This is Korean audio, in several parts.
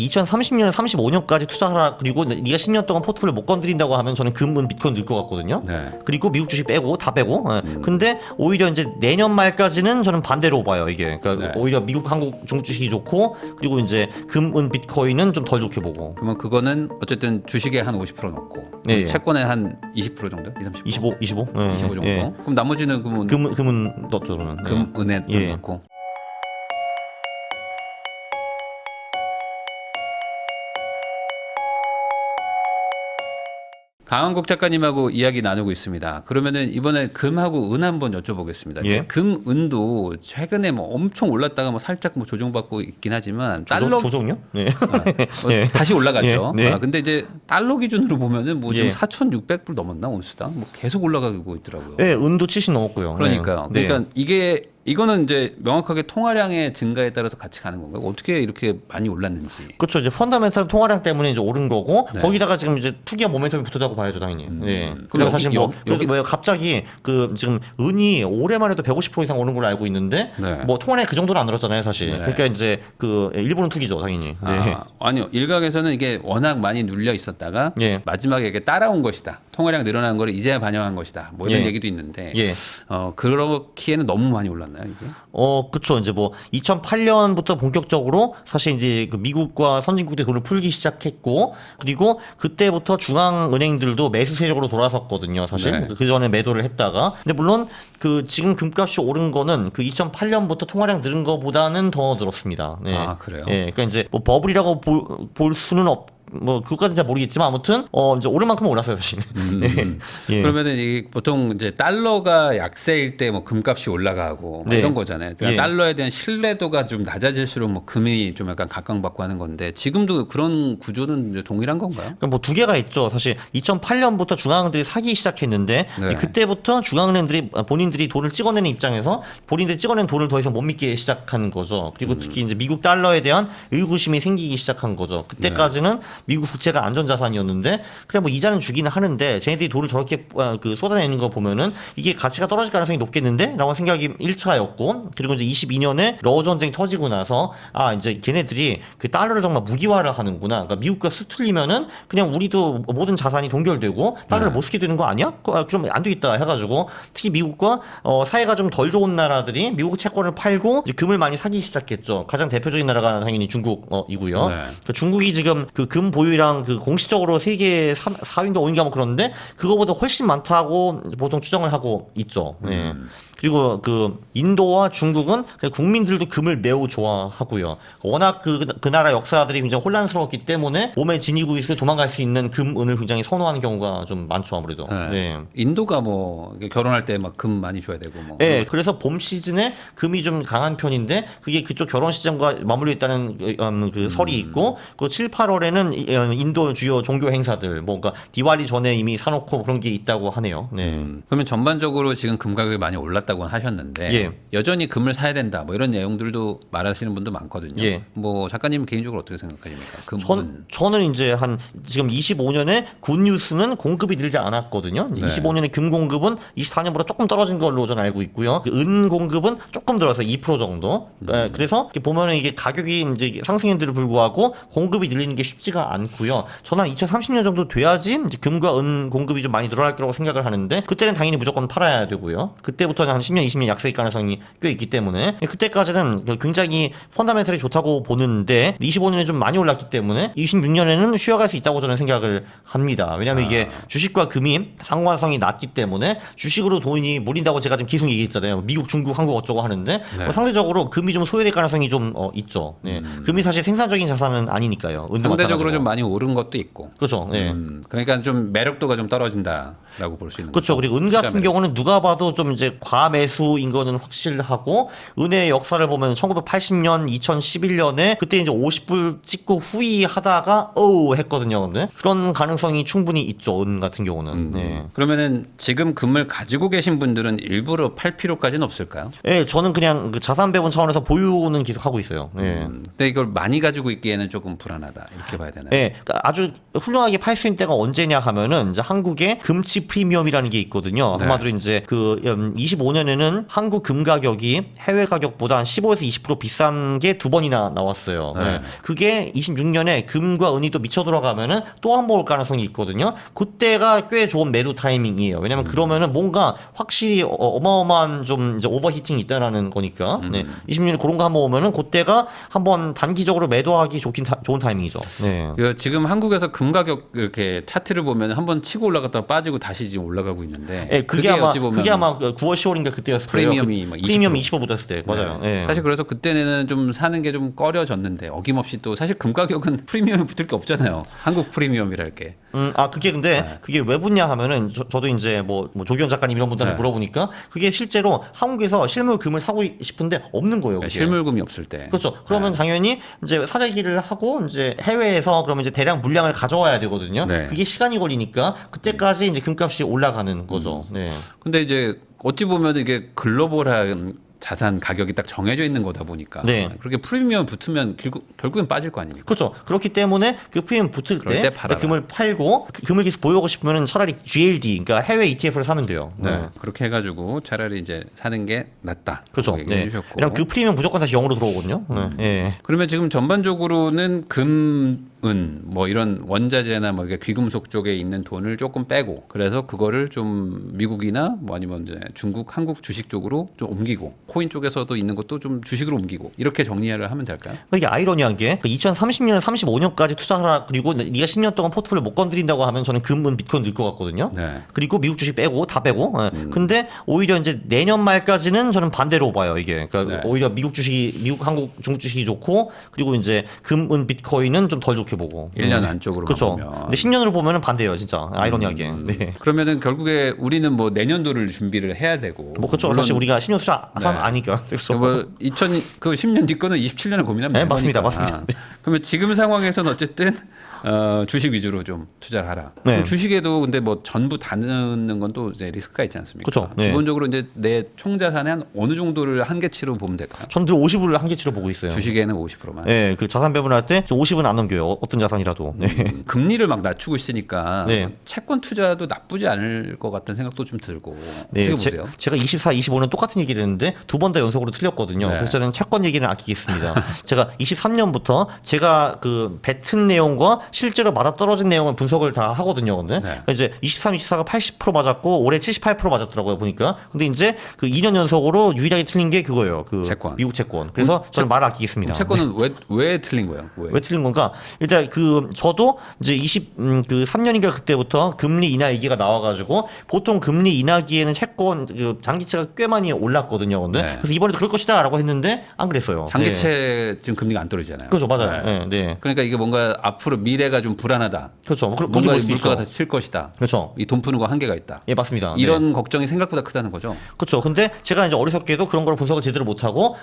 2030년, 35년까지 투자하라. 그리고 네가 10년 동안 포트폴리오 못 건드린다고 하면 저는 금, 은, 비트코인 넣을 것 같거든요. 네. 그리고 미국 주식 빼고 다 빼고. 근데 오히려 이제 내년 말까지는 저는 반대로 봐요. 이게 그러니까 네. 오히려 미국, 한국, 중국 주식이 좋고 그리고 이제 금, 은, 비트코인은 좀 덜 좋게 보고. 그러면 그거는 어쨌든 주식에 한 50% 넣고 예. 채권에 한 20% 정도? 20, 30%? 25 25 정도. 예. 그럼 나머지는 그러면 금은 넣었죠 저는. 금, 은에 예. 넣고. 강한국 작가님하고 이야기 나누고 있습니다. 그러면은 이번에 금하고 은 한번 여쭤보겠습니다. 예. 금, 은도 최근에 뭐 엄청 올랐다가 뭐 살짝 뭐 조정받고 있긴 하지만 달러 조정요? 네. 예. 다시 올라갔죠. 네. 네. 근데 이제 달러 기준으로 보면은 뭐 지금 예. 4,600불 넘었나 온수당? 뭐 계속 올라가고 있더라고요. 네, 은도 70 넘었고요. 그러니까요. 네. 그러니까 이거는 이제 명확하게 통화량의 증가에 따라서 같이 가는 건가요? 어떻게 이렇게 많이 올랐는지. 그렇죠. 이제 펀더멘탈 통화량 때문에 이제 오른 거고 네. 거기다가 지금 이제 투기와 모멘텀이 붙었다고 봐야죠, 당연히. 네. 그럼 그리고 사실 뭐 여기 뭐 갑자기 그 지금 은이 올해만 해도 150% 이상 오른 걸로 알고 있는데 네. 뭐 통화량이 그 정도는 안 늘었잖아요, 사실. 네. 그러니까 이제 그 일본은 투기죠, 당연히. 네. 아니요. 일각에서는 이게 워낙 많이 눌려 있었다가 예. 마지막에 이게 따라온 것이다. 통화량 늘어난 거를 이제야 반영한 것이다. 뭐 이런 예. 얘기도 있는데 예. 그렇기에는 너무 많이 올랐나요, 이게? 그쵸. 이제 뭐 2008년부터 본격적으로 사실 이제 그 미국과 선진국들이 돈을 풀기 시작했고 그리고 그때부터 중앙은행들도 매수 세력으로 돌아섰거든요, 사실. 네. 그 전에 매도를 했다가. 근데 물론 그 지금 금값이 오른 거는 그 2008년부터 통화량 늘은 거보다는 더 늘었습니다. 네. 아, 그래요? 예. 그러니까 이제 뭐 버블이라고 볼 수는 뭐 그것까지는 잘 모르겠지만 아무튼 이제 오른 만큼 올랐어요, 사실. 네. 예. 그러면은 이 보통 이제 달러가 약세일 때 뭐 금값이 올라가고 뭐 네. 이런 거잖아요. 그러니까 예. 달러에 대한 신뢰도가 좀 낮아질수록 뭐 금이 좀 약간 각광받고 하는 건데 지금도 그런 구조는 이제 동일한 건가요? 그러니까 뭐 두 개가 있죠. 사실 2008년부터 중앙은행들이 사기 시작했는데 네. 그때부터 중앙은행들이 본인들이 돈을 찍어내는 입장에서 본인들이 찍어낸 돈을 더 이상 못 믿기 시작하는 거죠. 그리고 특히 이제 미국 달러에 대한 의구심이 생기기 시작한 거죠. 그때까지는 미국 국채가 안전자산이었는데 그래 뭐 이자는 주기는 하는데 쟤네들이 돈을 저렇게 그 쏟아내는 거 보면은 이게 가치가 떨어질 가능성이 높겠는데? 라고 생각이 1차였고 그리고 이제 22년에 러우 전쟁이 터지고 나서 이제 걔네들이 그 달러를 정말 무기화를 하는구나. 그러니까 미국과 수틀리면은 그냥 우리도 모든 자산이 동결되고 달러를 못 쓰게 되는 거 아니야? 그럼 안 되겠다 해가지고 특히 미국과 사이가 좀 덜 좋은 나라들이 미국 채권을 팔고 이제 금을 많이 사기 시작했죠. 가장 대표적인 나라가 당연히 중국이고요. 네. 그러니까 중국이 지금 그 금 보유량 그 공식적으로 세계 4위인가 5위인가 뭐 그런데 그거보다 훨씬 많다고 보통 추정을 하고 있죠. 네. 그리고 그 인도와 중국은 국민들도 금을 매우 좋아하고요. 워낙 그 나라 역사들이 굉장히 혼란스러웠기 때문에 몸에 지니고 있을 때 도망갈 수 있는 금, 은을 굉장히 선호하는 경우가 좀 많죠, 아무래도. 네. 네. 인도가 뭐 결혼할 때 막 금 많이 줘야 되고 뭐. 네, 그래서 봄 시즌에 금이 좀 강한 편인데 그게 그쪽 결혼 시즌과 맞물려 있다는 그 설이 있고 그 7, 8월에는 인도 주요 종교 행사들 뭔가 디왈리 전에 이미 사놓고 그런 게 있다고 하네요. 네. 그러면 전반적으로 지금 금 가격이 많이 올랐다고 하셨는데 예. 여전히 금을 사야 된다 뭐 이런 내용들도 말하시는 분도 많거든요. 예. 뭐 작가님 개인적으로 어떻게 생각하십니까? 저는 이제 한 지금 25년에 굿뉴스는 공급이 늘지 않았거든요. 네. 25년에 금 공급은 24년보다 조금 떨어진 걸로 저는 알고 있고요. 은 공급은 조금 들어서 2% 정도. 그래서 보면은 이게 가격이 이제 상승했는데도 불구하고 공급이 늘리는 게 쉽지가 않고요. 저는 한 2030년 정도 돼야지 이제 금과 은 공급이 좀 많이 늘어날 거라고 생각을 하는데 그때는 당연히 무조건 팔아야 되고요. 그때부터는 한 10년, 20년 약세일 가능성이 꽤 있기 때문에 그때까지는 굉장히 펀더멘털이 좋다고 보는데 25년에 좀 많이 올랐기 때문에 26년에는 쉬어갈 수 있다고 저는 생각을 합니다. 왜냐하면 이게 주식과 금이 상관성이 낮기 때문에 주식으로 돈이 몰린다고 제가 지금 계속 얘기했잖아요. 미국, 중국, 한국 어쩌고 하는데 뭐 상대적으로 금이 좀 소외될 가능성이 좀 있죠. 네. 금이 사실 생산적인 자산은 아니니까요. 은도 상대적으로 마찬가지고. 좀 많이 오른 것도 있고. 그렇죠. 네. 그러니까 좀 매력도가 좀 떨어진다라고 볼 수 있는 그렇죠. 거죠. 그리고 은 같은 경우는 누가 봐도 좀 이제 과매수인 거는 확실하고 은의 역사를 보면 1980년, 2011년에 그때 이제 50불 찍고 후위하다가 했거든요. 근데 그런 가능성이 충분히 있죠. 은 같은 경우는. 네. 그러면은 지금 금을 가지고 계신 분들은 일부러 팔 필요까지는 없을까요? 네, 저는 그냥 그 자산 배분 차원에서 보유는 계속 하고 있어요. 네. 근데 이걸 많이 가지고 있기에는 조금 불안하다 이렇게 봐야 되나요? 네, 그러니까 아주 훌륭하게 팔 수 있는 때가 언제냐 하면은 이제 한국에 금치 프리미엄이라는 게 있거든요. 네. 한마디로 이제 그 25년 25년에는 한국 금 가격이 해외 가격보다 한 15에서 20% 비싼 게 두 번이나 나왔어요. 네. 그게 26년에 금과 은이 또 미쳐 들어가면은 또 한 번 올 가능성이 있거든요. 그때가 꽤 좋은 매도 타이밍이에요. 왜냐면 그러면은 뭔가 확실히 어마어마한 좀 이제 오버히팅이 있다라는 거니까. 네. 26년에 그런 거 한번 오면은 그때가 한번 단기적으로 매도하기 좋은 타이밍이죠. 네. 지금 한국에서 금 가격 이렇게 차트를 보면 한번 치고 올라갔다가 빠지고 다시 지금 올라가고 있는데 네, 그게 아마 어찌 보면 9월 10월인가 그때였어요. 프리미엄이 막 20%. 프리미엄 20% 붙었을 때 맞아요. 네. 네. 사실 그래서 그때는 좀 사는 게 좀 꺼려졌는데 어김없이 또 사실 금 가격은 프리미엄이 붙을 게 없잖아요. 한국 프리미엄이랄 게. 그게 근데 그게 왜 붙냐 하면은 저도 이제 뭐 조기현 작가님 이런 분들한테 물어보니까 그게 실제로 한국에서 실물 금을 사고 싶은데 없는 거예요. 그게. 실물금이 없을 때. 그렇죠. 그러면 당연히 이제 사재기를 하고 이제 해외에서 그러면 이제 대량 물량을 가져와야 되거든요. 네. 그게 시간이 걸리니까 그때까지 이제 금값이 올라가는 거죠. 네. 근데 이제 어찌 보면 이게 글로벌한 자산 가격이 딱 정해져 있는 거다 보니까 네. 그렇게 프리미엄 붙으면 결국엔 빠질 거 아닙니까? 그렇죠. 그렇기 때문에 그 프리미엄 붙을 그럴 때 때 팔아라. 금을 팔고 금을 계속 보유하고 싶으면은 차라리 GLD, 그러니까 해외 ETF를 사면 돼요. 네. 그렇게 해가지고 차라리 이제 사는 게 낫다. 그렇죠. 얘기해 네. 주셨고. 그냥 그 프리미엄 무조건 다시 0으로 들어오거든요. 네. 그러면 지금 전반적으로는 금, 은, 뭐 이런 원자재나 뭐 이렇게 귀금속 쪽에 있는 돈을 조금 빼고 그래서 그거를 좀 미국이나 뭐 아니면 이제 중국, 한국 주식 쪽으로 좀 옮기고 코인 쪽에서도 있는 것도 좀 주식으로 옮기고 이렇게 정리를 하면 될까요? 이게 아이러니한 게 2030년, 35년까지 투자하라 그리고 네가 10년 동안 포트폴리오 못 건드린다고 하면 저는 금은 비트코인 넣을 것 같거든요. 네. 그리고 미국 주식 빼고 다 빼고. 근데 오히려 이제 내년 말까지는 저는 반대로 봐요. 이게 그러니까 네. 오히려 미국, 한국, 중국 주식이 좋고 그리고 이제 금은 비트코인은 좀 덜 좋게 보고. 1년 안쪽으로 그렇죠. 보면. 근데 10년으로 보면은 반대예요, 진짜 아이러니하게. 네. 그러면은 결국에 우리는 뭐 내년도를 준비를 해야 되고 뭐 그렇죠. 물론 사실 우리가 10년 투자 네. 아니까. 그렇죠. 뭐 10년 뒤 거는 27년에 고민하면 네, 되는 맞습니다. 거니까. 맞습니다. 그러면 지금 상황에서는 어쨌든 주식 위주로 좀 투자를 하라. 네. 그럼 주식에도 근데 뭐 전부 다 넣는 건 또 이제 리스크가 있지 않습니까? 그쵸. 네. 기본적으로 이제 내 총 자산의 한 어느 정도를 한계치로 보면 될까요? 전 늘 50을 한계치로 보고 있어요. 주식에는 50%만. 네, 그 자산 배분할 때 50은 안 넘겨요. 어떤 자산이라도. 네. 금리를 막 낮추고 있으니까 네. 채권 투자도 나쁘지 않을 것 같다는 생각도 좀 들고 네, 어떻게 보세요? 제가 24, 25는 똑같은 얘기를 했는데 두 번 다 연속으로 틀렸거든요. 네. 그래서 저는 채권 얘기는 아끼겠습니다. 제가 23년부터 제가 그 뱉은 내용과 실제로 맞아떨어진 내용을 분석을 다 하거든요. 근데 네. 이제 23, 24가 80% 맞았고 올해 78% 맞았더라고요. 보니까. 근데 이제 그 2년 연속으로 유일하게 틀린 게 그거예요. 그 채권. 미국 채권. 그래서 저는 말을 아끼겠습니다. 채권은 왜 틀린 거예요? 왜 틀린 건가? 일단 그 저도 이제 3년인가 그때부터 금리 인하 얘기가 나와가지고 보통 금리 인하기에는 채권 그 장기채가 꽤 많이 올랐거든요. 근데 네. 그래서 이번에도 그럴 것이다라고 했는데 안 그랬어요. 장기채 지금 금리가 안 떨어지잖아요. 그렇죠, 맞아요. 네. 네, 네. 그러니까 이게 뭔가 앞으로 미래가 좀 불안하다. 그렇죠. 뭐 그런 뭔가 볼 수도 물가가 있죠. 다시 칠 것이다. 그렇죠. 이 돈 푸는 거 한계가 있다. 예, 맞습니다. 이런 걱정이 생각보다 크다는 거죠. 그렇죠. 근데 제가 이제 어리석게도 그런 걸 분석을 제대로 못하고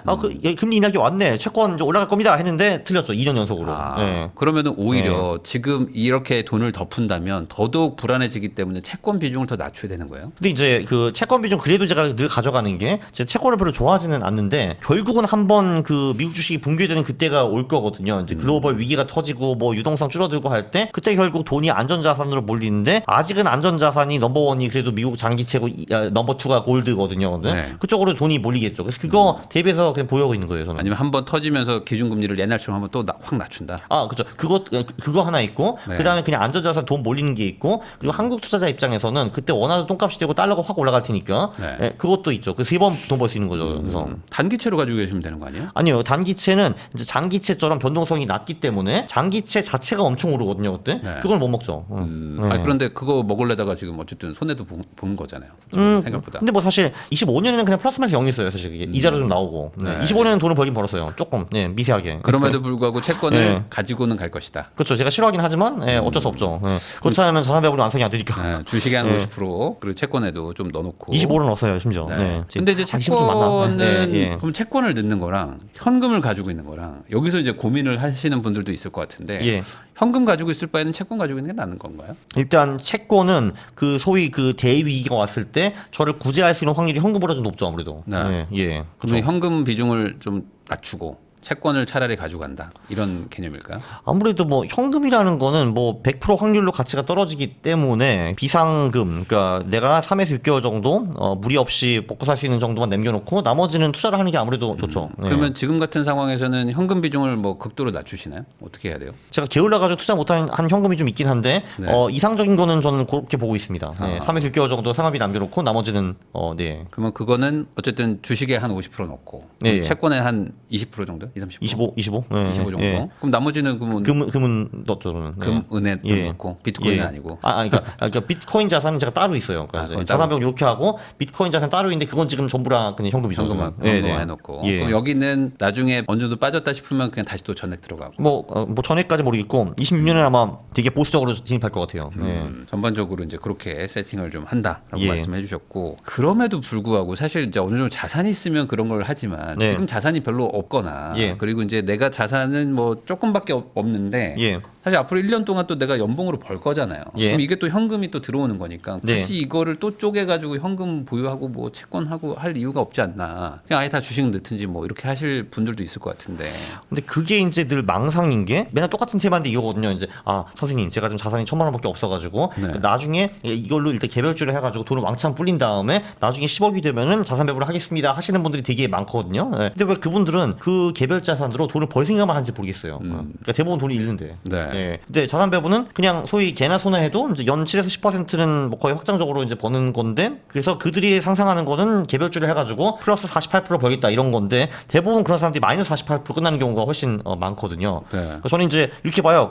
금리 인하기 왔네. 채권 이제 올라갈 겁니다. 했는데 틀렸죠. 2년 연속으로. 네. 그러면은 오히려 지금 이렇게 돈을 더 푼다면 더더욱 불안해지기 때문에 채권 비중을 더 낮춰야 되는 거예요. 근데 이제 그 채권 비중 그래도 제가 늘 가져가는 게 제 채권을 별로 좋아하지는 않는데 결국은 한번 그 미국 주식이 붕괴되는 그때가 올 거거든요. 이제 글로벌 위기가 터지고 뭐 유동성 줄어들고 할 때 그때 결국 돈이 안전자산으로 몰리는데 아직은 안전자산이 넘버원이 그래도 미국 장기채고 넘버2가 골드거든요. 근데 네. 그쪽으로 돈이 몰리겠죠. 그래서 그거 대비해서 그냥 보유하고 있는 거예요. 저는. 아니면 한번 터지면서 기준금리를 옛날처럼 한번 또 확 낮춘다. 아, 그렇죠. 그거 하나 있고 네. 그다음에 그냥 안전자산 돈 몰리는 게 있고 그리고 한국 투자자 입장에서는 그때 원화도 똥값이 되고 달러가 확 올라갈 테니까 네. 예, 그것도 있죠. 그 세 번 돈 벌 수 있는 거죠. 그래서 단기채로 가지고 계시면 되는 거 아니에요? 아니요. 단기채는 이제 장기채처럼 변동성이 낮기 때문에 장기채 자체가 엄청 오르거든요. 그때 네. 그걸 못 먹죠. 네. 그런데 그거 먹으려다가 지금 어쨌든 손해도 보는 거잖아요. 생각보다. 근데 뭐 사실 25년에는 그냥 플러스마이너스 0이 있어요. 사실 그게 이자로 좀 나오고. 네. 네. 25년은 돈을 벌긴 벌었어요. 조금 미세하게. 그럼에도 불구하고 채권을 네. 가지고는 갈 것이다. 그렇죠. 제가 싫어하긴 하지만 어쩔 수 없죠. 그렇지 않으면 자산 배분이 완성이 안 되니까. 네, 주식에 한 50% 그리고 채권에도 좀 넣어놓고. 25는 넣었어요, 심지어. 네. 네. 근데 이제 좀 많나? 채권은 네, 예. 그럼 채권을 넣는 거랑 현금을 가지고 있는 거랑 여기서 이제 고민을 하시는 분들도 있을 것 같은데 예. 현금 가지고 있을 바에는 채권 가지고 있는 게 낫는 건가요? 일단 채권은 그 소위 그 대위기가 왔을 때 저를 구제할 수 있는 확률이 현금보다 좀 높죠, 아무래도. 네. 예. 그러면 현금 비중을 좀 낮추고 채권을 차라리 가져간다 이런 개념일까요? 아무래도 뭐 현금이라는 거는 뭐 100% 확률로 가치가 떨어지기 때문에 비상금, 그러니까 내가 3에서 6개월 정도 무리 없이 먹고 살 수 있는 정도만 남겨놓고 나머지는 투자를 하는 게 아무래도 좋죠. 네. 그러면 지금 같은 상황에서는 현금 비중을 뭐 극도로 낮추시나요? 어떻게 해야 돼요? 제가 게을러 가지고 투자 못한 한 현금이 좀 있긴 한데 네. 이상적인 거는 저는 그렇게 보고 있습니다. 네, 3에서 6개월 정도 생활비 남겨놓고 나머지는 네. 그러면 그거는 어쨌든 주식에 한 50% 넣고 네. 채권에 한 20% 정도? 20, 30%? 25 네, 25 정도. 예. 그럼 나머지는 그러면 금은 넣었죠 저는. 네. 금은에 좀 예. 넣고 비트코인은 예. 아니고. 그러니까 비트코인 자산은 제가 따로 있어요. 그러니까 그건 자산별 이렇게 하고 비트코인 자산 따로 있는데 그건 지금 전부 다 그냥 현금이죠. 현금만 네, 네. 해놓고. 예. 그럼 여기는 나중에 어느 정도 빠졌다 싶으면 그냥 다시 또 전액 들어가고. 뭐 전에까지 모르겠고 26년에 아마 되게 보수적으로 진입할 것 같아요. 네. 전반적으로 이제 그렇게 세팅을 좀 한다라고 예. 말씀해 주셨고 그럼에도 불구하고 사실 이제 어느 정도 자산이 있으면 그런 걸 하지만 네. 지금 자산이 별로 없거나 예. 그리고 이제 내가 자산은 뭐 조금밖에 없는데 예. 사실 앞으로 1년 동안 또 내가 연봉으로 벌 거잖아요. 예. 그럼 이게 또 현금이 또 들어오는 거니까 네. 굳이 이거를 또 쪼개 가지고 현금 보유하고 뭐 채권하고 할 이유가 없지 않나. 그냥 아예 다 주식 넣든지 뭐 이렇게 하실 분들도 있을 것 같은데. 근데 그게 이제 늘 망상인 게 맨날 똑같은 테마인데 이거거든요. 이제 선생님 제가 지금 자산이 1,000만 원밖에 없어가지고 네. 나중에 이걸로 일단 개별주를 해가지고 돈을 왕창 불린 다음에 나중에 10억이 되면은 자산 배분을 하겠습니다 하시는 분들이 되게 많거든요. 네. 근데 왜 그분들은 그 개별 자산으로 돈을 벌 생각만 하는지 모르겠어요. 그러니까 대부분 돈이 잃는데. 네. 네. 근데 자산 배분은 그냥 소위 개나 소나 해도 이제 연 7에서 10%는 뭐 거의 확정적으로 이제 버는 건데 그래서 그들이 상상하는 거는 개별주를 해가지고 플러스 48% 벌겠다 이런 건데 대부분 그런 사람들이 마이너스 48% 끝나는 경우가 훨씬 많거든요. 네. 그래서 저는 이제 이렇게 봐요.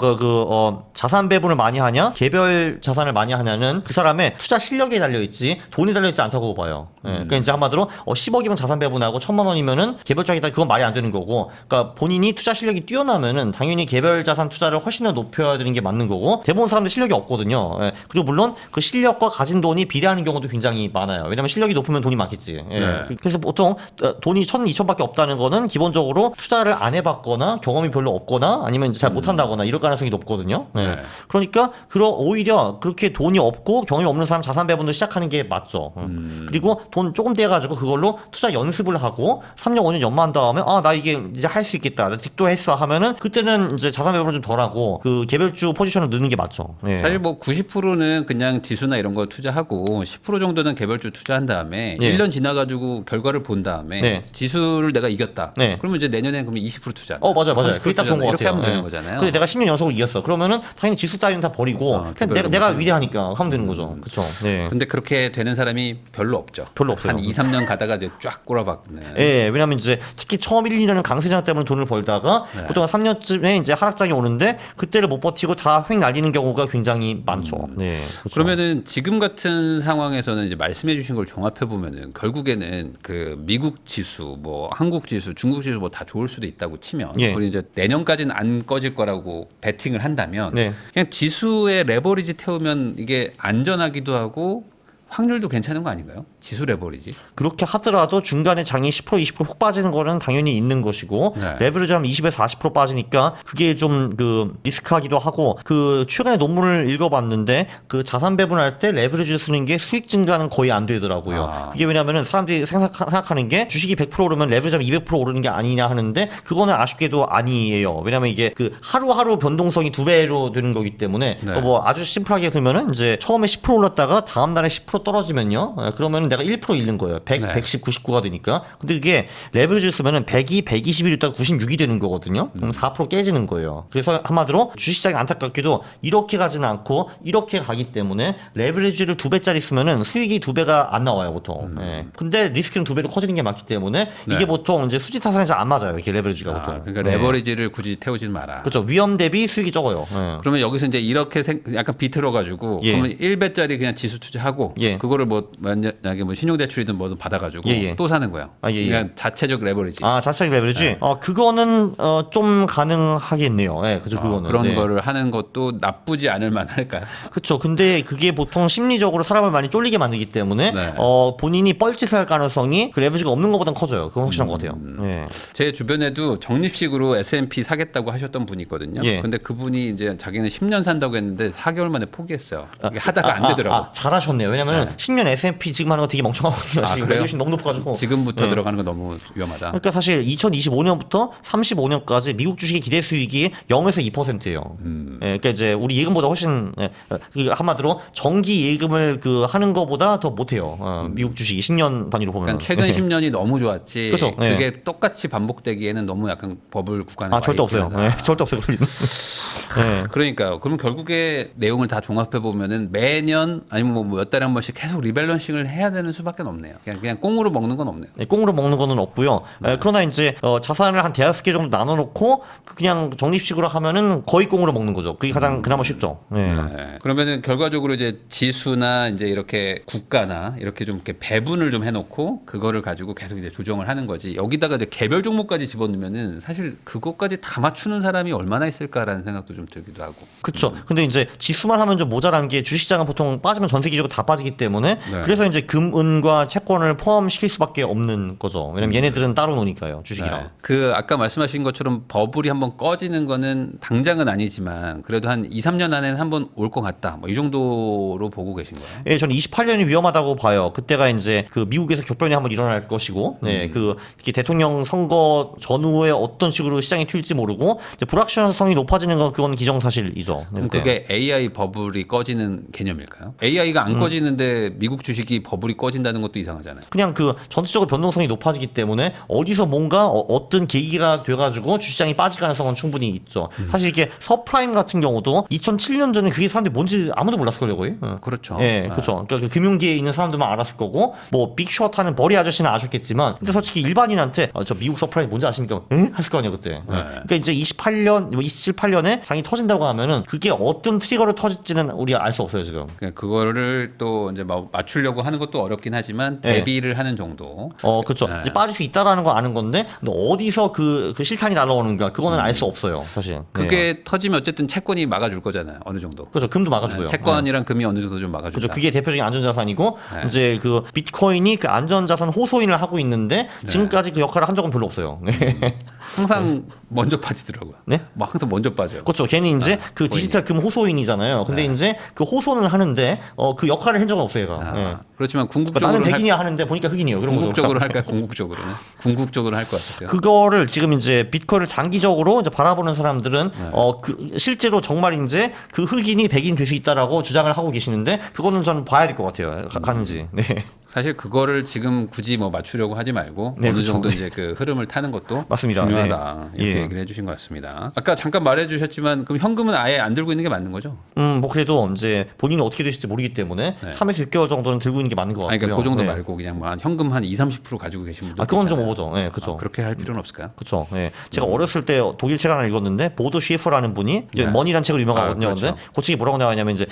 자산 배분을 많이 하냐, 개별 자산을 많이 하냐는 그 사람의 투자 실력에 달려 있지 돈이 달려 있지 않다고 봐요. 예. 그러니까 이제 한마디로 10억이면 자산 배분하고 1,000만 원이면은 개별적이다 그건 말이 안 되는 거고, 그러니까 본인이 투자 실력이 뛰어나면은 당연히 개별 자산 투자를 훨씬 더 높여야 되는 게 맞는 거고 대부분 사람들 실력이 없거든요. 예. 그리고 물론 그 실력과 가진 돈이 비례하는 경우도 굉장히 많아요. 왜냐면 실력이 높으면 돈이 많겠지. 예. 네. 그래서 보통 돈이 1,000, 2,000밖에 없다는 거는 기본적으로 투자를 안 해봤거나 경험이 별로 없거나 아니면 이제 잘 못한다거나 이럴 가능성이 높거든요. 예. 네. 그러니까 오히려 그렇게 돈이 없고 경험이 없는 사람 자산 배분도 시작하는 게 맞죠. 그리고 돈 조금 떼가지고 그걸로 투자 연습을 하고 3년, 5년 연마한 다음에 나 이게 이제 할 수 있겠다. 나 득도했어 하면은 그때는 이제 자산 배분을 좀 덜하고 그 개별주 포지션을 넣는 게 맞죠. 예. 사실 뭐 90%는 그냥 지수나 이런 거 투자하고 10% 정도는 개별주 투자한 다음에 예. 1년 지나가지고 결과를 본 다음에 네. 지수를 내가 이겼다. 네. 그러면 이제 내년에 그러면 20% 투자. 맞아요. 그게 딱 좋은 것 이렇게 같아요. 하면 되는 예. 거잖아요. 근데 내가 10년 연속으로 이겼어. 그러면은 당연히 지수 따위는 다 버리고 그냥 내가 위대하니까 하면 되는 거죠. 그렇죠. 네. 근데 그렇게 되는 사람이 별로 없죠. 별로 없어요. 한 2, 3년 가다가 이제 쫙 꼬라박는. 예, 왜냐면 이제 특히 처음 1, 2년은 강세장 때문에 돈을 벌다가 네. 보통 한 3년쯤에 이제 하락장이 오는데 그때를 못 버티고 다 횡 날리는 경우가 굉장히 많죠. 네. 그렇죠. 그러면은 지금 같은 상황에서는 이제 말씀해 주신 걸 종합해 보면은 결국에는 그 미국 지수, 뭐 한국 지수, 중국 지수 뭐 다 좋을 수도 있다고 치면 예. 우리 이제 내년까지는 안 꺼질 거라고 베팅을 한다면 네. 그냥 지수에 레버리지 태우면 이게 안전하기도 하고 확률도 괜찮은 거 아닌가요? 지수 레버리지. 그렇게 하더라도 중간에 장이 10% 20%훅 빠지는 거는 당연히 있는 것이고 네. 레버리지 하면 20에서 40% 빠지니까 그게 좀 그 리스크하기도 하고 그 최근에 논문을 읽어봤는데 그 자산 배분할 때 레버리지를 쓰는 게 수익 증가는 거의 안 되더라고요. 그게 왜냐면은 사람들이 생각하는 게 주식이 100% 오르면 레버리지 하면 200% 오르는 게 아니냐 하는데 그거는 아쉽게도 아니에요. 왜냐면 이게 그 하루하루 변동성이 2배로 되는 거기 때문에 네. 또 뭐 아주 심플하게 들면은 이제 처음에 10% 올랐다가 다음 날에 10% 떨어지면요. 그러면 내가 1% 잃는 거예요. 100, 네. 110, 99가 되니까. 근데 그게 레버리지를 쓰면은 100이 121이 있다가 96이 되는 거거든요. 그럼 4% 깨지는 거예요. 그래서 한마디로 주식시장이 안타깝게도 이렇게 가지는 않고 이렇게 가기 때문에 레버리지를 2배짜리 쓰면은 수익이 2배가 안 나와요, 보통. 예. 근데 리스크는 2배로 커지는 게 많기 때문에 이게 네. 보통 이제 수지 타산이 잘 안 맞아요. 이렇게 레버리지가 보통. 그러니까 네. 레버리지를 굳이 태우지 마라. 그렇죠. 위험 대비 수익이 적어요. 예. 그러면 여기서 이제 이렇게 약간 비틀어 가지고 예. 그러면 1배짜리 그냥 지수 투자하고 예. 그거를 뭐 만약에 뭐 신용대출이든 뭐든 받아가지고 예. 또 사는 거예요. 예. 그냥 자체적 레버리지. 자체적 레버리지? 그거는 좀 가능하겠네요. 예, 그죠, 그거는. 그런 네. 거를 하는 것도 나쁘지 않을 만할까요? 그렇죠. 근데 그게 보통 심리적으로 사람을 많이 쫄리게 만들기 때문에 네. 본인이 뻘짓을 할 가능성이 그 레버리지가 없는 것보다는 커져요. 그건 확실한 것 같아요. 예. 제 주변에도 적립식으로 S&P 사겠다고 하셨던 분이 있거든요. 예. 근데 그분이 이제 자기는 10년 산다고 했는데 4개월 만에 포기했어요. 이게 하다가 안 되더라고. 잘하셨네요. 왜냐면 10년 S&P 지금 하는 거 거 되게 멍청하거든요. 지금 그래요? 밸류에이션 너무 높아가지고. 지금부터 예. 들어가는 건 너무 위험하다. 그러니까 사실 2025년부터 35년까지 미국 주식의 기대 수익이 0에서 2%예요. 그러니까 이제 우리 예금보다 훨씬 그 한마디로 정기 예금을 그 하는 거보다 더 못해요. 미국 주식이 10년 단위로 보면. 그러니까 최근 10년이 너무 좋았지. 그렇죠. 예. 그게 똑같이 반복되기에는 너무 약간 버블 구간에 와 절대 있긴 없어요. 하다. 절대 없어요. 그럴 리는. 그러니까요. 그럼 결국에 내용을 다 종합해 보면은 매년 아니면 뭐 몇 달에 한 번씩 계속 리밸런싱을 해야 되는 수밖에 없네요. 그냥 꽁으로 먹는 건 없네요. 꽁으로 먹는 거는 없고요. 그러나 이제 자산을 한 대여섯 개 정도 나눠놓고 그냥 적립식으로 하면은 거의 꽁으로 먹는 거죠. 그게 가장 그나마 쉽죠. 네. 네. 그러면은 결과적으로 이제 지수나 이제 이렇게 국가나 이렇게 좀 이렇게 배분을 좀 해놓고 그거를 가지고 계속 이제 조정을 하는 거지. 여기다가 이제 개별 종목까지 집어넣으면은 사실 그것까지 다 맞추는 사람이 얼마나 있을까라는 생각도 좀 들기도 하고. 그렇죠. 근데 이제 지수만 하면 좀 모자란 게 주식시장은 보통 빠지면 전 세계적으로 다 빠지기 때문에 네. 그래서 이제 금, 은과 채권을 포함시킬 수밖에 없는 거죠. 왜냐면 얘네들은 따로 노니까요. 주식이랑. 네. 그 아까 말씀하신 것처럼 버블이 한번 꺼지는 거는 당장은 아니지만 그래도 한 2, 3년 안에는 한번 올 것 같다. 뭐 이 정도로 보고 계신 거예요? 예, 저는 28년이 위험하다고 봐요. 그때가 이제 그 미국에서 격변이 한번 일어날 것이고, 네, 그 특히 대통령 선거 전후에 어떤 식으로 시장이 튈지 모르고 이제 불확실성이 높아지는 건 그건 기정사실이죠. 네, 그럼 그때. 그게 AI 버블이 꺼지는 개념일까요? AI가 안 꺼지는데 미국 주식이 버블이 꺼진다는 것도 이상하잖아요. 그냥 그 전체적으로 변동성이 높아지기 때문에 어디서 뭔가 어떤 계기가 돼가지고 주시장이 빠질 가능성은 충분히 있죠. 사실 이게 서프라임 같은 경우도 2007년 전에 그게 사람들이 뭔지 아무도 몰랐을걸요 거의. 그렇죠. 예, 그렇죠. 그러니까 그 금융계에 있는 사람들만 알았을 거고, 뭐 빅쇼트하는 버리 아저씨는 아셨겠지만, 근데 솔직히 일반인한테 저 미국 서프라임 뭔지 아십니까? 에? 했을 거 아니에요 그때. 그러니까 이제 28년, 27, 8년에 장이 터진다고 하면은 그게 어떤 트리거로 터질지는 우리가 알 수 없어요 지금. 그러니까 그거를 또 이제 뭐 맞추려고 하는 것도 어렵긴 하지만 네. 대비를 하는 정도. 그렇죠. 네. 이제 빠질 수 있다라는 거 아는 건데, 근데 어디서 그 실탄이 날아오는가 그거는 알 수 없어요 사실. 네. 그게 터지면 어쨌든 채권이 막아줄 거잖아요. 어느 정도. 그렇죠. 금도 막아주고요. 채권이랑 금이 어느 정도 좀 막아준다. 그렇죠. 그게 대표적인 안전자산이고 네. 이제 그 비트코인이 그 안전자산 호소인을 하고 있는데 지금까지 그 역할을 한 적은 별로 없어요. 네. 항상 먼저 빠지더라고요. 네? 뭐 항상 먼저 빠져요. 그렇죠. 걔는 이제 그 디지털 금 호소인이잖아요. 근데 이제 그 호소는 하는데 그 역할을 한 적은 없어요, 얘가. 네. 그렇지만 그러니까 궁극적으로 나는 백인이야 하는데 보니까 흑인이에요. 그런 거죠. 궁극적으로 할까요? 궁극적으로는? 궁극적으로 할 것 같아요. 그거를 지금 이제 비트코인을 장기적으로 이제 바라보는 사람들은 그 실제로 정말 이제 그 흑인이 백인 될 수 있다라고 주장을 하고 계시는데 그거는 저는 봐야 될 것 같아요. 가는지. 네. 사실 그거를 지금 굳이 뭐 맞추려고 하지 말고 네, 어느 그렇죠. 정도 이제 그 흐름을 타는 것도 맞습니다. 중요하다 네. 이렇게 예. 얘기를 해주신 것 같습니다. 아까 잠깐 말해주셨지만 그럼 현금은 아예 안 들고 있는 게 맞는 거죠? 뭐 그래도 이제 본인이 어떻게 되실지 모르기 때문에 3에서 6개월 정도는 들고 있는 게 맞는 것 같고요. 아니, 그러니까 그 정도 네. 말고 그냥 뭐 한 현금 한 2, 30% 가지고 계신 분들 그건 좀 오버죠. 네, 그렇죠. 그렇게 할 필요는 없을까요? 그렇죠. 예. 제가 어렸을 때 독일 책 하나 읽었는데 보드 쉐퍼라는 분이 이제 네. 머니라는 책으로 유명하거든요. 그렇죠. 근데 그 책이 뭐라고 나와냐면 이제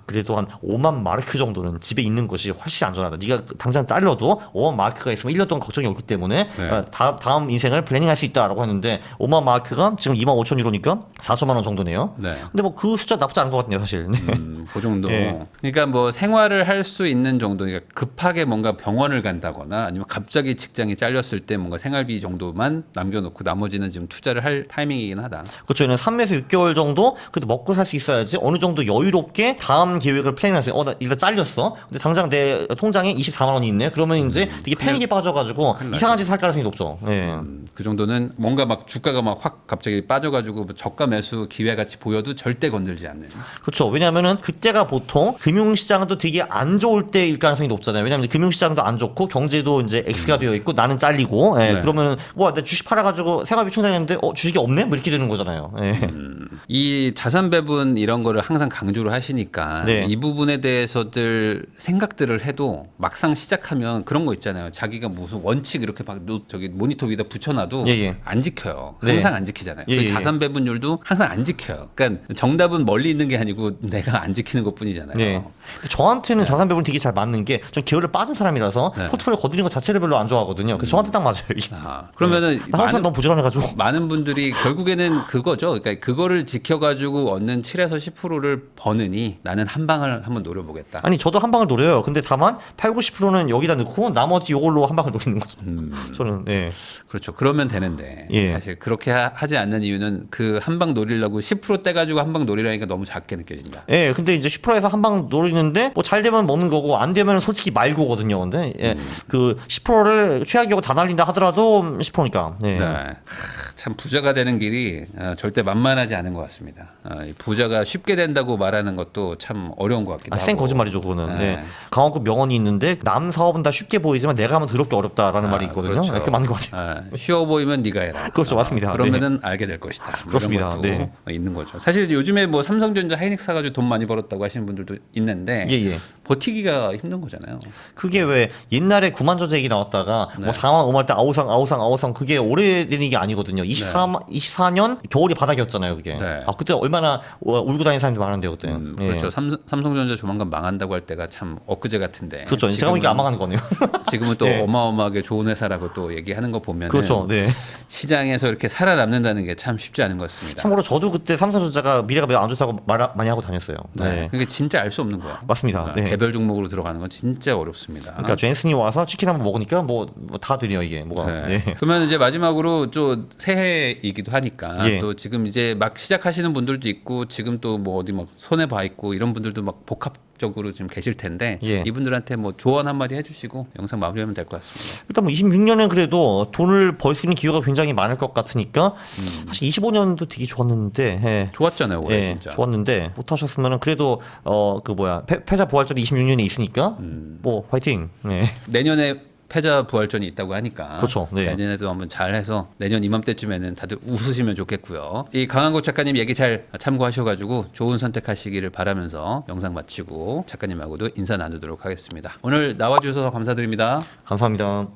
그래도 한 5만 마르크 정도는 집에 있는 것이 훨씬 안전하다. 네가 당장 잘려도 5만 마르크가 있으면 1년 동안 걱정이 없기 때문에 네. 다음 인생을 플래닝할 수 있다라고 하는데 5만 마르크가 지금 2만 5천 유로니까 4천만 원 정도네요. 네. 근데 뭐 그 숫자 나쁘지 않은 것 같네요, 사실. 네. 그 정도. 예. 그러니까 뭐 생활을 할 수 있는 정도. 그러니까 급하게 뭔가 병원을 간다거나 아니면 갑자기 직장이 잘렸을 때 뭔가 생활비 정도만 남겨놓고 나머지는 지금 투자를 할 타이밍이긴 하다. 그렇죠. 얘는 3에서 6개월 정도 그래도 먹고 살 수 있어야지 어느 정도 여유롭게 다음 계획을 플래닝하세요. 나 일단 잘렸어. 근데 당장 내 통장에 24만 원이 있네. 그러면 이제 되게 패닉에 빠져가지고 이상한 짓 할 가능성이 높죠. 네. 그 정도는 뭔가 막 주가가 막 확 갑자기 빠져가지고 뭐 저가 매수 기회 같이 보여도 절대 건들지 않는. 그렇죠. 왜냐하면은 그때가 보통 금융시장도 되게 안 좋을 때일 가능성이 높잖아요. 왜냐하면 경제시장도 안 좋고 경제도 이제 X가 되어 있고 나는 잘리고 네. 그러면 뭐 내 주식 팔아가지고 생활비 충당했는데 주식이 없네? 뭐 이렇게 되는 거잖아요. 예. 이 자산 배분 이런 거를 항상 강조를 하시니까 네. 이 부분에 대해서들 생각들을 해도 막상 시작하면 그런 거 있잖아요. 자기가 무슨 원칙 이렇게 막 저기 모니터 위에다 붙여놔도 예. 안 지켜요. 네. 항상 안 지키잖아요. 예, 그 예. 자산 배분율도 항상 안 지켜요. 그러니까 정답은 멀리 있는 게 아니고 내가 안 지키는 것뿐이잖아요. 네. 저한테는 자산 배분이 되게 잘 맞는 게 전 게으를 빠진 사람이라서 네. 포트폴리오 거드리는 것 자체를 별로 안 좋아하거든요. 그래서 저한테 딱 맞아요. 이게. 그러면은 나 항상 너무 부지런해가지고. 많은 분들이 결국에는 그거죠. 그러니까 그거를 지켜가지고 얻는 7에서 10%를 버느니 나는 한 방을 한번 노려보겠다. 아니 저도 한 방을 노려요. 근데 다만 8, 90% 10%는 여기다 넣고 나머지 이걸로 한 방을 노리는 거죠. 저는 네. 그렇죠. 그러면 되는데 예. 사실 그렇게 하지 않는 이유는 그 한 방 노리려고 10% 떼가지고 한 방 노리라니까 너무 작게 느껴진다. 예, 근데 이제 10%에서 한 방 노리는데 뭐 잘 되면 먹는 거고 안 되면 솔직히 말고거든요. 근데 예, 그 10%를 최악이고 다 날린다 하더라도 10%니까. 예. 네. 참 부자가 되는 길이 절대 만만하지 않은 것 같습니다. 이 부자가 쉽게 된다고 말하는 것도 참 어려운 것 같기도 하고. 생 거짓말이죠, 그거는. 네. 네. 강원급 명언이 있는데 남 사업은 다 쉽게 보이지만 내가 하면 더럽게 어렵다라는 말이 있거든요. 그렇죠. 그게 맞는 것 같아요. 쉬워 보이면 네가 해라. 그렇죠, 맞습니다. 그러면은 알게 될 것이다. 뭐 그렇습니다. 이런 것도 네. 있는 거죠. 사실 요즘에 뭐 삼성전자, 하이닉스 사가지고 돈 많이 벌었다고 하시는 분들도 있는데 예, 예. 버티기가 힘든 거잖아요. 그게 왜 옛날에 9만 저자 얘기 나왔다가 네. 뭐 4만 5만 때 아우상 그게 오래된 얘기 아니거든요. 24년 겨울이 바닥이었잖아요, 그게. 네. 아, 그때 얼마나 울고 다니는 사람들이 많은데요, 그때. 예. 그렇죠. 삼성전자 조만간 망한다고 할 때가 참 엊그제 같은데. 그렇죠. 제가 보니까 안 망하는 거네요. 지금은 또 네. 어마어마하게 좋은 회사라고 또 얘기하는 거 보면 그렇죠. 네. 시장에서 이렇게 살아남는다는 게 참 쉽지 않은 것 같습니다. 참고로 저도 그때 삼성전자가 미래가 매우 안 좋다고 말 많이 하고 다녔어요. 네. 그게 진짜 알 수 없는 거야. 맞습니다. 네. 개별 종목으로 들어가는 건 진짜 어렵습니다. 그러니까 젠슨이 와서 치킨 한번 먹으니까 뭐 다 되네요, 이게. 뭐가. 네. 네. 그러면 이제 마지막으로 또 새해이기도 하니까 예. 또 지금 이제 막 시작하시는 분들도 있고 지금 또 뭐 어디 막 손해 봐 있고 이런 분들도 막 복합적으로 지금 계실 텐데 예. 이분들한테 뭐 조언 한마디 해주시고 영상 마무리하면 될 것 같습니다. 일단 뭐 26년엔 그래도 돈을 벌 수 있는 기회가 굉장히 많을 것 같으니까 사실 25년도 되게 좋았는데 예. 좋았잖아요 올해 예, 진짜. 좋았는데 못하셨으면은 그래도 그 뭐야 패자 부활절이 26년에 있으니까 뭐 화이팅. 네. 내년에 패자 부활전이 있다고 하니까 그렇죠. 네. 내년에도 한번 잘해서 내년 이맘때쯤에는 다들 웃으시면 좋겠고요. 이 강한국 작가님 얘기 잘 참고하셔가지고 좋은 선택하시기를 바라면서 영상 마치고 작가님하고도 인사 나누도록 하겠습니다. 오늘 나와주셔서 감사드립니다. 감사합니다.